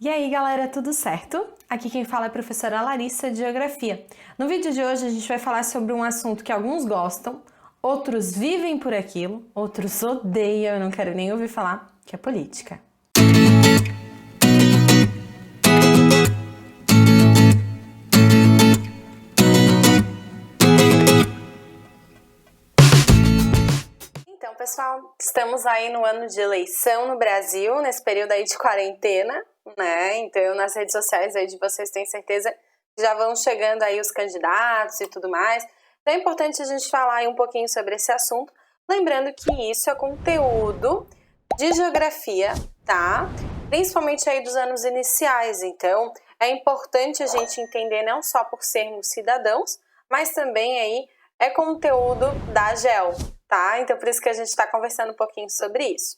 E aí galera, tudo certo? Aqui quem fala é a professora Larissa de Geografia. No vídeo de hoje a gente vai falar sobre um assunto que alguns gostam, outros vivem por aquilo, outros odeiam, eu não quero nem ouvir falar, que é política. Então pessoal, estamos aí no ano de eleição no Brasil, nesse período aí de quarentena, né? Então nas redes sociais aí de vocês tenho certeza que já vão chegando aí os candidatos e tudo mais. Então é importante a gente falar aí um pouquinho sobre esse assunto, lembrando que isso é conteúdo de geografia, tá? Principalmente aí dos anos iniciais, então é importante a gente entender não só por sermos cidadãos, mas também aí é conteúdo da GEL, tá? Então por isso que a gente está conversando um pouquinho sobre isso.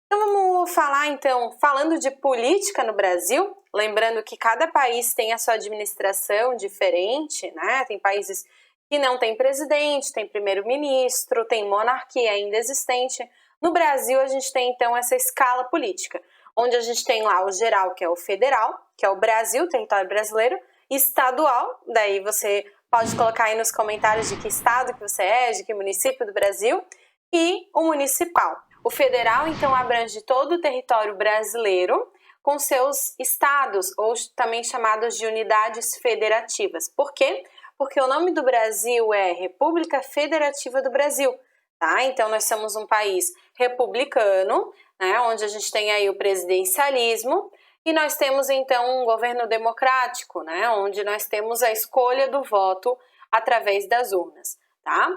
Então vamos falar então, falando de política no Brasil, lembrando que cada país tem a sua administração diferente, né? Tem países que não tem presidente, tem primeiro-ministro, tem monarquia ainda existente. No Brasil a gente tem então essa escala política, onde a gente tem lá o geral, que é o federal, que é o Brasil, território brasileiro, estadual, daí você pode colocar aí nos comentários de que estado que você é, de que município do Brasil, e o municipal. O federal, então, abrange todo o território brasileiro com seus estados, ou também chamados de unidades federativas. Por quê? Porque o nome do Brasil é República Federativa do Brasil, tá? Então, nós somos um país republicano, né, onde a gente tem aí o presidencialismo, e nós temos, então, um governo democrático, né, onde nós temos a escolha do voto através das urnas, tá?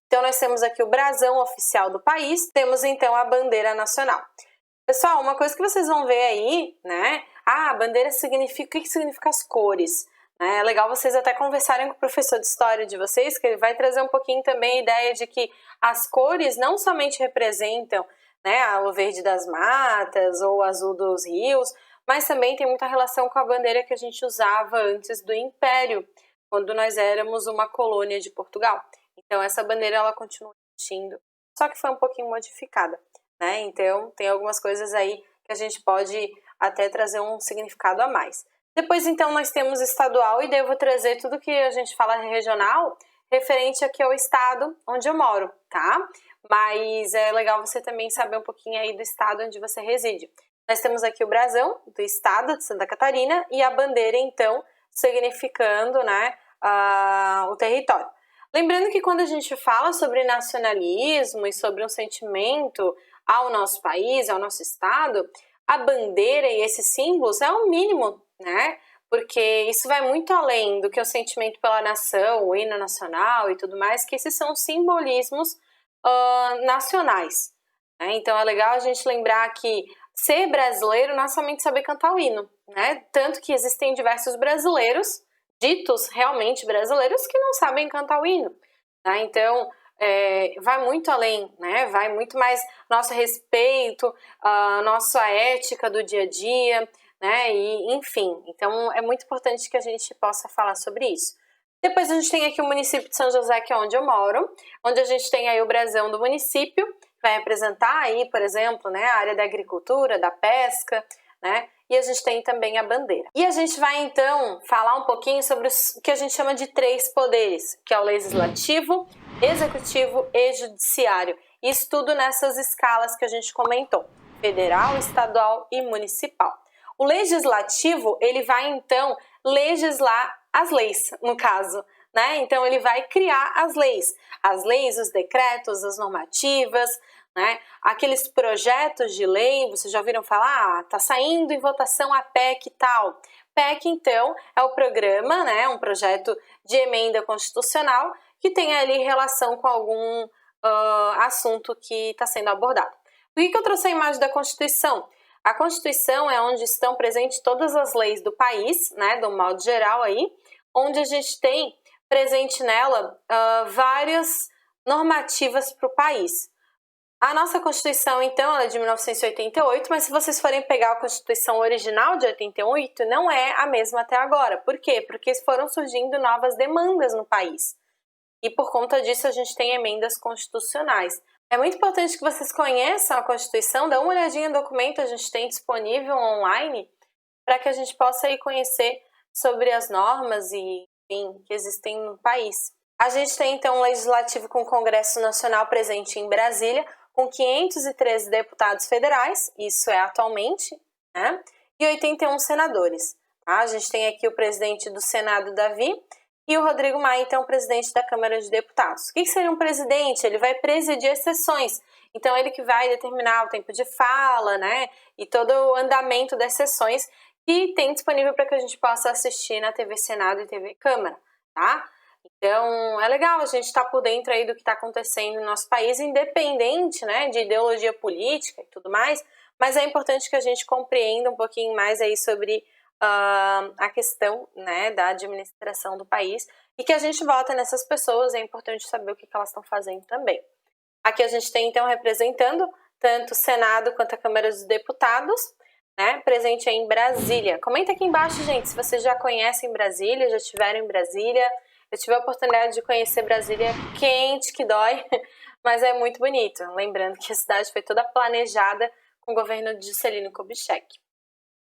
Então, nós temos aqui o brasão oficial do país, temos, então, a bandeira nacional. Pessoal, uma coisa que vocês vão ver aí, né? A bandeira significa, o que significa as cores? É legal vocês até conversarem com o professor de história de vocês, que ele vai trazer um pouquinho também a ideia de que as cores não somente representam, né, o verde das matas ou o azul dos rios, mas também tem muita relação com a bandeira que a gente usava antes do Império, quando nós éramos uma colônia de Portugal. Então essa bandeira ela continua existindo, só que foi um pouquinho modificada, né? Então tem algumas coisas aí que a gente pode até trazer um significado a mais. Depois então nós temos estadual e daí eu vou trazer tudo que a gente fala regional referente aqui ao estado onde eu moro, tá? Mas é legal você também saber um pouquinho aí do estado onde você reside. Nós temos aqui o brasão do estado de Santa Catarina e a bandeira então significando, né, o território. Lembrando que quando a gente fala sobre nacionalismo e sobre um sentimento ao nosso país, ao nosso estado, a bandeira e esses símbolos é o mínimo, né? Porque isso vai muito além do que o sentimento pela nação, o hino nacional e tudo mais, que esses são simbolismos nacionais, né? Então é legal a gente lembrar que ser brasileiro não é somente saber cantar o hino, né? Tanto que existem diversos brasileiros, ditos realmente brasileiros, que não sabem cantar o hino, né? Então vai muito além, né? Vai muito mais nosso respeito, nossa ética do dia a dia, né? E enfim, então é muito importante que a gente possa falar sobre isso. Depois a gente tem aqui o município de São José, que é onde eu moro, onde a gente tem aí o brasão do município, que vai representar aí, por exemplo, né, a área da agricultura, da pesca, né? E a gente tem também a bandeira. E a gente vai então falar um pouquinho sobre o que a gente chama de três poderes, que é o legislativo, executivo e judiciário. Isso tudo nessas escalas que a gente comentou: federal, estadual e municipal. O legislativo, ele vai então legislar as leis, no caso, né? Então ele vai criar as leis, os decretos, as normativas, né? Aqueles projetos de lei, vocês já ouviram falar? Tá saindo em votação a PEC e tal. PEC, então, é o programa, né? Um projeto de emenda constitucional que tem ali relação com algum assunto que está sendo abordado. Por que eu trouxe a imagem da Constituição? A Constituição é onde estão presentes todas as leis do país, né? Do modo geral aí, onde a gente tem presente nela várias normativas para o país. A nossa Constituição, então, ela é de 1988, mas se vocês forem pegar a Constituição original de 88, não é a mesma até agora. Por quê? Porque foram surgindo novas demandas no país. E por conta disso a gente tem emendas constitucionais. É muito importante que vocês conheçam a Constituição, dá uma olhadinha no documento, a gente tem disponível online, para que a gente possa aí conhecer sobre as normas e, enfim, que existem no país. A gente tem então um legislativo com o Congresso Nacional presente em Brasília, com 513 deputados federais, isso é atualmente, né? E 81 senadores. Tá? A gente tem aqui o presidente do Senado, Davi, e o Rodrigo Maia, então, presidente da Câmara de Deputados. O que seria um presidente? Ele vai presidir as sessões. Então, ele que vai determinar o tempo de fala, né? E todo o andamento das sessões que tem disponível para que a gente possa assistir na TV Senado e TV Câmara, tá? Então, é legal a gente estar por dentro aí do que está acontecendo no nosso país, independente, né, de ideologia política e tudo mais, mas é importante que a gente compreenda um pouquinho mais aí sobre a questão, né, da administração do país e que a gente vota nessas pessoas, é importante saber o que elas estão fazendo também. Aqui a gente tem, então, representando tanto o Senado quanto a Câmara dos Deputados, né, presente aí em Brasília. Comenta aqui embaixo, gente, se vocês já conhecem Brasília, já estiveram em Brasília. Eu tive a oportunidade de conhecer Brasília, quente que dói, mas é muito bonito. Lembrando que a cidade foi toda planejada com o governo de Juscelino Kubitschek.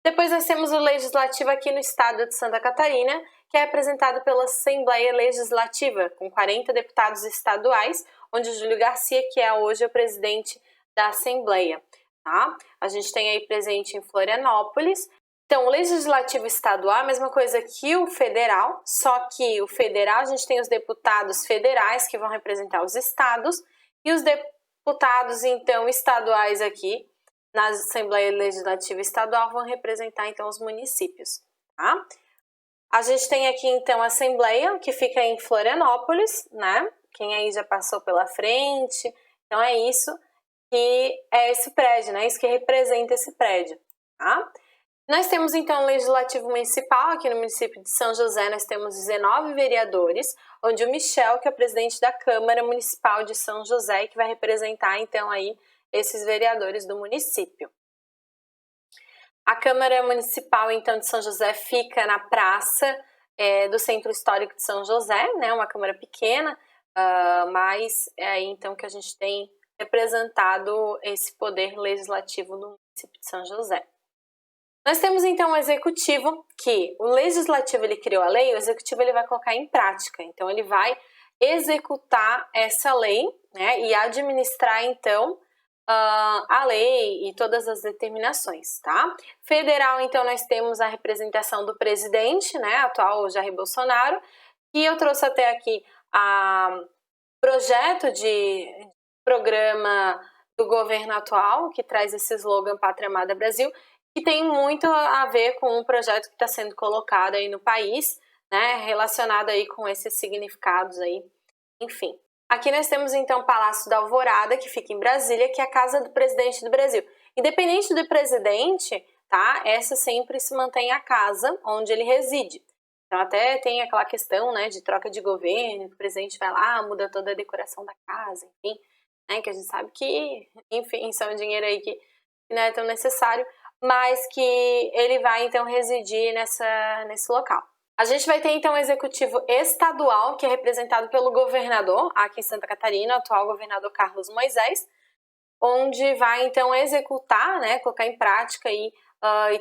Depois nós temos o Legislativo aqui no estado de Santa Catarina, que é apresentado pela Assembleia Legislativa, com 40 deputados estaduais, onde o Júlio Garcia, que é hoje o presidente da Assembleia. Tá? A gente tem aí presente em Florianópolis. Então, o Legislativo Estadual é a mesma coisa que o Federal, só que o Federal a gente tem os deputados federais que vão representar os estados e os deputados, então, estaduais aqui na Assembleia Legislativa Estadual vão representar, então, os municípios, tá? A gente tem aqui, então, a Assembleia, que fica em Florianópolis, né? Quem aí já passou pela frente, então é isso que é esse prédio, né? Isso que representa esse prédio, tá? Nós temos, então, o Legislativo Municipal, aqui no município de São José, nós temos 19 vereadores, onde o Michel, que é o presidente da Câmara Municipal de São José, que vai representar, então, aí esses vereadores do município. A Câmara Municipal, então, de São José fica na praça do Centro Histórico de São José, né? Uma Câmara pequena, mas é aí, então, que a gente tem representado esse poder legislativo no município de São José. Nós temos, então, o Executivo, que o Legislativo ele criou a lei, o Executivo ele vai colocar em prática. Então, ele vai executar essa lei, né, e administrar, então, a lei e todas as determinações, tá? Federal, então, nós temos a representação do presidente, né, atual Jair Bolsonaro, e eu trouxe até aqui a projeto de programa do governo atual, que traz esse slogan Pátria Amada Brasil, que tem muito a ver com um projeto que está sendo colocado aí no país, né, relacionado aí com esses significados aí, enfim. Aqui nós temos então o Palácio da Alvorada, que fica em Brasília, que é a casa do presidente do Brasil. Independente do presidente, tá, essa sempre se mantém a casa onde ele reside. Então até tem aquela questão, né, de troca de governo, que o presidente vai lá, muda toda a decoração da casa, enfim, né, que a gente sabe que, enfim, são dinheiro aí que não é tão necessário, mas que ele vai, então, residir nesse local. A gente vai ter, então, o Executivo Estadual, que é representado pelo governador, aqui em Santa Catarina, o atual governador Carlos Moisés, onde vai, então, executar, né, colocar em prática e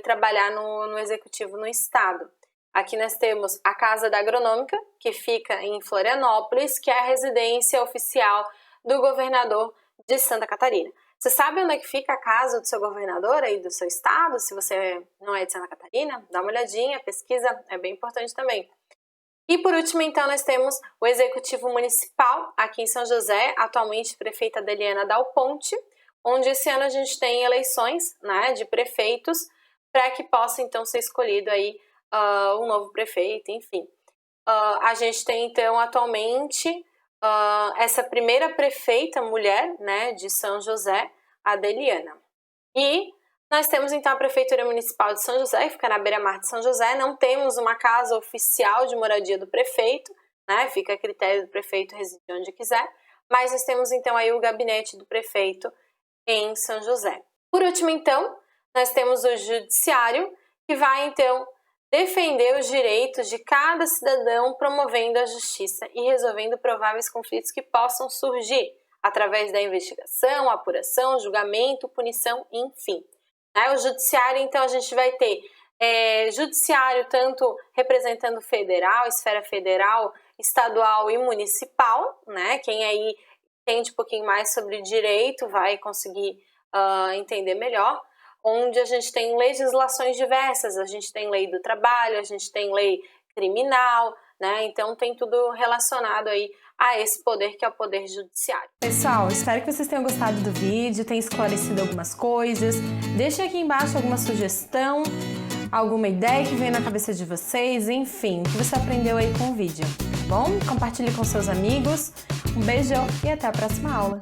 trabalhar no Executivo no Estado. Aqui nós temos a Casa da Agronômica, que fica em Florianópolis, que é a residência oficial do governador de Santa Catarina. Você sabe onde é que fica a casa do seu governador aí do seu estado? Se você não é de Santa Catarina, dá uma olhadinha, pesquisa, é bem importante também. E por último, então, nós temos o Executivo Municipal aqui em São José, atualmente prefeita Adeliana Dal Ponte, onde esse ano a gente tem eleições, né, de prefeitos para que possa então ser escolhido aí um novo prefeito, enfim. A gente tem então atualmente essa primeira prefeita mulher, né, de São José, Adeliana. E nós temos então a Prefeitura Municipal de São José, que fica na beira-mar de São José. Não temos uma casa oficial de moradia do prefeito, né, fica a critério do prefeito residir onde quiser, mas nós temos então aí o gabinete do prefeito em São José. Por último, então, nós temos o Judiciário, que vai então defender os direitos de cada cidadão, promovendo a justiça e resolvendo prováveis conflitos que possam surgir através da investigação, apuração, julgamento, punição, enfim. O judiciário, então, a gente vai ter Judiciário, tanto representando federal, esfera federal, estadual e municipal, né? Quem aí entende um pouquinho mais sobre direito vai conseguir entender melhor, onde a gente tem legislações diversas, a gente tem lei do trabalho, a gente tem lei criminal, né? Então tem tudo relacionado aí a esse poder que é o poder judiciário. Pessoal, espero que vocês tenham gostado do vídeo, tenham esclarecido algumas coisas. Deixem aqui embaixo alguma sugestão, alguma ideia que veio na cabeça de vocês, enfim, o que você aprendeu aí com o vídeo, tá bom? Compartilhe com seus amigos. Um beijão e até a próxima aula!